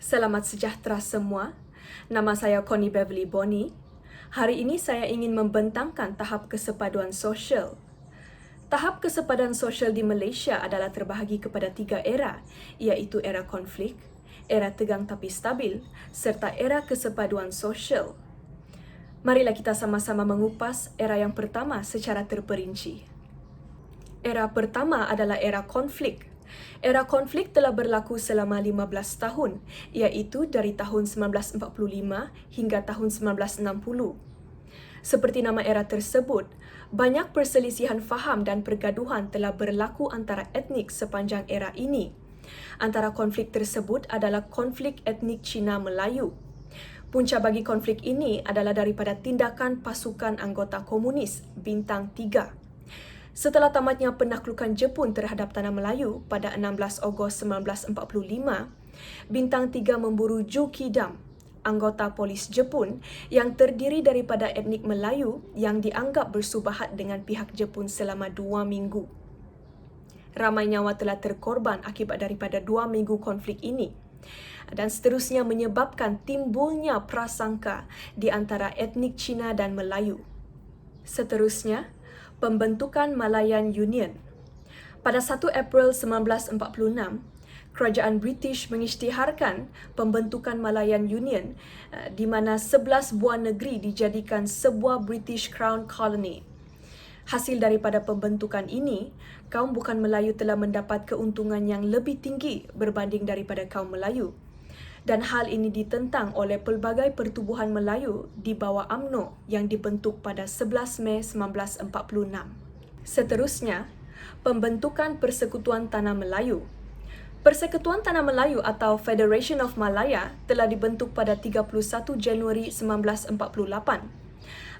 Selamat sejahtera semua. Nama saya Connie Beverly Boni. Hari ini saya ingin membentangkan tahap kesepaduan sosial. Tahap kesepaduan sosial di Malaysia adalah terbahagi kepada 3 era, iaitu era konflik, era tegang tapi stabil, serta era kesepaduan sosial. Marilah kita sama-sama mengupas era yang pertama secara terperinci. Era pertama adalah era konflik. Era konflik telah berlaku selama 15 tahun, iaitu dari tahun 1945 hingga tahun 1960. Seperti nama era tersebut, banyak perselisihan faham dan pergaduhan telah berlaku antara etnik sepanjang era ini. Antara konflik tersebut adalah konflik etnik Cina-Melayu. Punca bagi konflik ini adalah daripada tindakan pasukan anggota komunis Bintang 3. Setelah tamatnya penaklukan Jepun terhadap Tanah Melayu pada 16 Ogos 1945, Bintang 3 memburu Ju Kidam, anggota polis Jepun yang terdiri daripada etnik Melayu yang dianggap bersubahat dengan pihak Jepun selama 2 minggu. Ramai nyawa telah terkorban akibat daripada 2 minggu konflik ini dan seterusnya menyebabkan timbulnya prasangka di antara etnik Cina dan Melayu. Seterusnya, pembentukan Malayan Union. Pada 1 April 1946, Kerajaan British mengisytiharkan pembentukan Malayan Union di mana 11 buah negeri dijadikan sebuah British Crown Colony. Hasil daripada pembentukan ini, kaum bukan Melayu telah mendapat keuntungan yang lebih tinggi berbanding daripada kaum Melayu. Dan hal ini ditentang oleh pelbagai pertubuhan Melayu di bawah UMNO yang dibentuk pada 11 Mei 1946. Seterusnya, pembentukan Persekutuan Tanah Melayu. Persekutuan Tanah Melayu atau Federation of Malaya telah dibentuk pada 31 Januari 1948.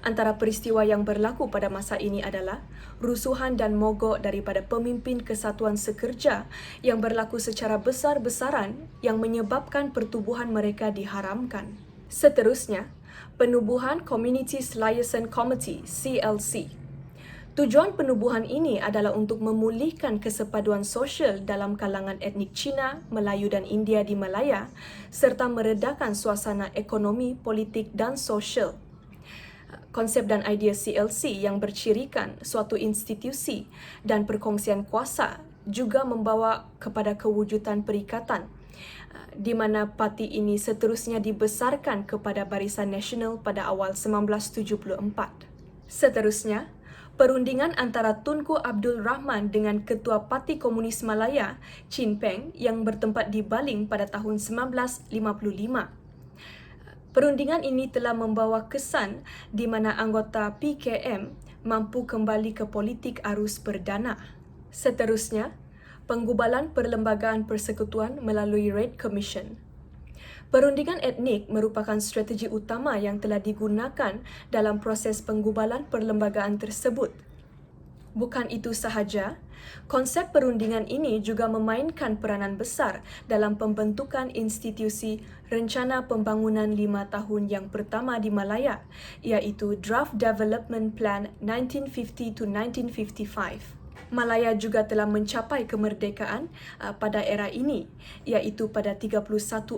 Antara peristiwa yang berlaku pada masa ini adalah rusuhan dan mogok daripada pemimpin Kesatuan Sekerja yang berlaku secara besar-besaran yang menyebabkan pertubuhan mereka diharamkan. Seterusnya, penubuhan Communities Liaison Committee (CLC). Tujuan penubuhan ini adalah untuk memulihkan kesepaduan sosial dalam kalangan etnik Cina, Melayu dan India di Malaya serta meredakan suasana ekonomi, politik dan sosial. Konsep dan idea CLC yang bercirikan suatu institusi dan perkongsian kuasa juga membawa kepada kewujudan perikatan di mana parti ini seterusnya dibesarkan kepada Barisan Nasional pada awal 1974. Seterusnya, perundingan antara Tunku Abdul Rahman dengan Ketua Parti Komunis Malaya, Chin Peng, yang bertempat di Baling pada tahun 1955. Perundingan ini telah membawa kesan di mana anggota PKM mampu kembali ke politik arus perdana. Seterusnya, penggubalan Perlembagaan Persekutuan melalui Red Commission. Perundingan etnik merupakan strategi utama yang telah digunakan dalam proses penggubalan perlembagaan tersebut. Bukan itu sahaja, konsep perundingan ini juga memainkan peranan besar dalam pembentukan institusi Rencana Pembangunan 5 Tahun yang pertama di Malaya, iaitu Draft Development Plan 1950 to 1955. Malaya juga telah mencapai kemerdekaan pada era ini, iaitu pada 31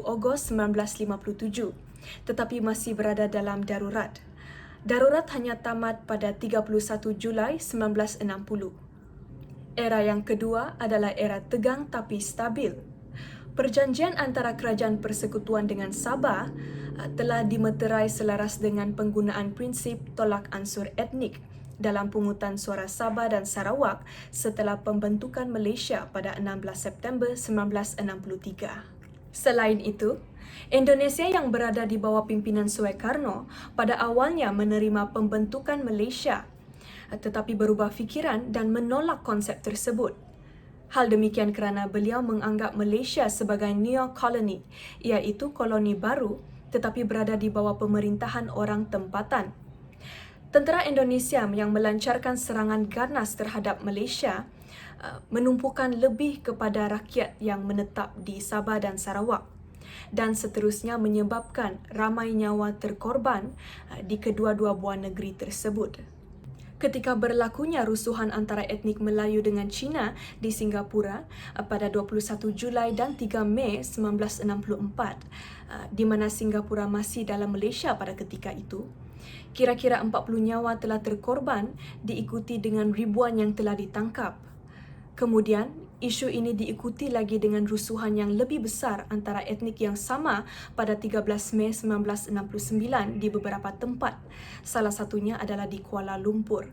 Ogos 1957, tetapi masih berada dalam darurat. Darurat hanya tamat pada 31 Julai 1960. Era yang kedua adalah era tegang tapi stabil. Perjanjian antara Kerajaan Persekutuan dengan Sabah telah dimeterai selaras dengan penggunaan prinsip tolak ansur etnik dalam pungutan suara Sabah dan Sarawak setelah pembentukan Malaysia pada 16 September 1963. Selain itu, Indonesia yang berada di bawah pimpinan Suekarno pada awalnya menerima pembentukan Malaysia, tetapi berubah fikiran dan menolak konsep tersebut. Hal demikian kerana beliau menganggap Malaysia sebagai neo-colony, iaitu koloni baru tetapi berada di bawah pemerintahan orang tempatan. Tentera Indonesia yang melancarkan serangan ganas terhadap Malaysia menumpukan lebih kepada rakyat yang menetap di Sabah dan Sarawak dan seterusnya menyebabkan ramai nyawa terkorban di kedua-dua buah negeri tersebut. ketika berlakunya rusuhan antara etnik Melayu dengan Cina di Singapura pada 21 Julai dan 3 Mei 1964, di mana Singapura masih dalam Malaysia pada ketika itu. Kira-kira 40 nyawa telah terkorban, diikuti dengan ribuan yang telah ditangkap. Kemudian, isu ini diikuti lagi dengan rusuhan yang lebih besar antara etnik yang sama pada 13 Mei 1969 di beberapa tempat. Salah satunya adalah di Kuala Lumpur.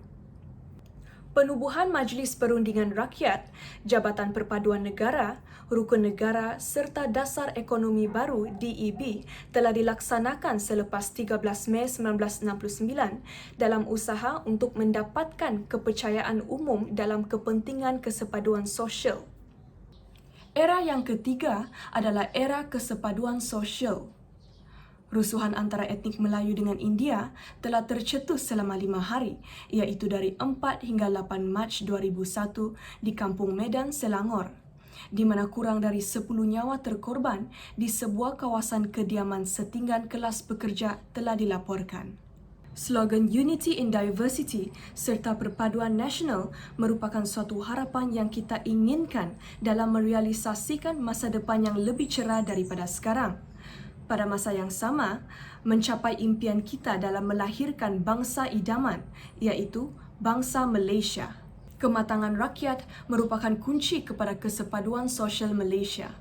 Penubuhan Majlis Perundingan Rakyat, Jabatan Perpaduan Negara, Rukun Negara serta Dasar Ekonomi Baru DEB telah dilaksanakan selepas 13 Mei 1969 dalam usaha untuk mendapatkan kepercayaan umum dalam kepentingan kesepaduan sosial. Era yang ketiga adalah era kesepaduan sosial. Rusuhan antara etnik Melayu dengan India telah tercetus selama 5 hari, iaitu dari 4 hingga 8 Mac 2001 di Kampung Medan, Selangor, di mana kurang dari 10 nyawa terkorban di sebuah kawasan kediaman setinggan kelas pekerja telah dilaporkan. Slogan Unity in Diversity serta perpaduan nasional merupakan suatu harapan yang kita inginkan dalam merealisasikan masa depan yang lebih cerah daripada sekarang. Pada masa yang sama, mencapai impian kita dalam melahirkan bangsa idaman, iaitu bangsa Malaysia. Kematangan rakyat merupakan kunci kepada kesepaduan sosial Malaysia.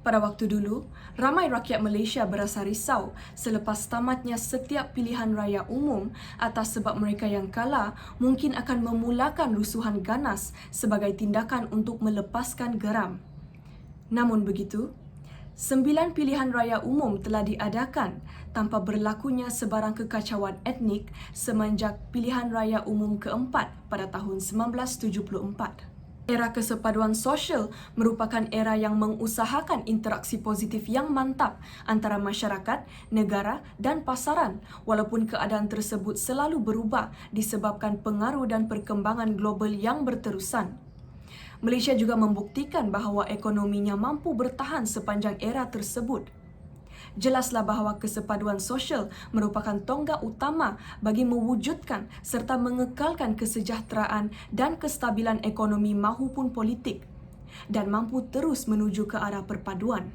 Pada waktu dulu, ramai rakyat Malaysia berasa risau selepas tamatnya setiap pilihan raya umum atas sebab mereka yang kalah mungkin akan memulakan rusuhan ganas sebagai tindakan untuk melepaskan geram. Namun begitu, 9 pilihan raya umum telah diadakan tanpa berlakunya sebarang kekacauan etnik semenjak pilihan raya umum keempat pada tahun 1974. Era kesepaduan sosial merupakan era yang mengusahakan interaksi positif yang mantap antara masyarakat, negara dan pasaran, walaupun keadaan tersebut selalu berubah disebabkan pengaruh dan perkembangan global yang berterusan. Malaysia juga membuktikan bahawa ekonominya mampu bertahan sepanjang era tersebut. Jelaslah bahawa kesepaduan sosial merupakan tonggak utama bagi mewujudkan serta mengekalkan kesejahteraan dan kestabilan ekonomi mahupun politik dan mampu terus menuju ke arah perpaduan.